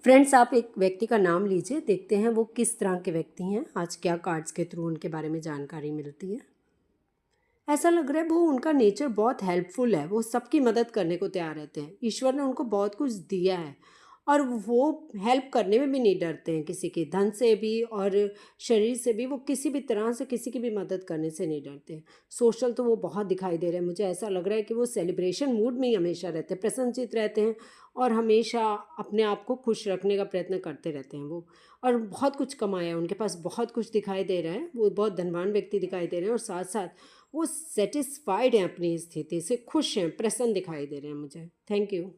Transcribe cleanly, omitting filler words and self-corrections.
Friends, आप एक व्यक्ति का नाम लीजिए, देखते हैं वो किस तरह के व्यक्ति हैं। आज क्या कार्ड्स के थ्रू उनके बारे में जानकारी मिलती है। ऐसा लग रहा है वो उनका नेचर बहुत हेल्पफुल है, वो सबकी मदद करने को तैयार रहते हैं। ईश्वर ने उनको बहुत कुछ दिया है और वो हेल्प करने में भी नहीं डरते हैं, किसी की धन से भी और शरीर से भी। वो किसी भी तरह से किसी की भी मदद करने से नहीं डरते हैं। सोशल तो वो बहुत दिखाई दे रहे हैं। मुझे ऐसा लग रहा है कि वो सेलिब्रेशन मूड में ही हमेशा रहते हैं, प्रसन्नचित रहते हैं और हमेशा अपने आप को खुश रखने का प्रयत्न करते रहते हैं वो। और बहुत कुछ कमाया है, उनके पास बहुत कुछ दिखाई दे रहा है। वो बहुत धनवान व्यक्ति दिखाई दे रहे हैं और साथ साथ वो सेटिस्फाइड हैं, अपनी स्थिति से खुश हैं, प्रसन्न दिखाई दे रहे हैं मुझे। Thank you.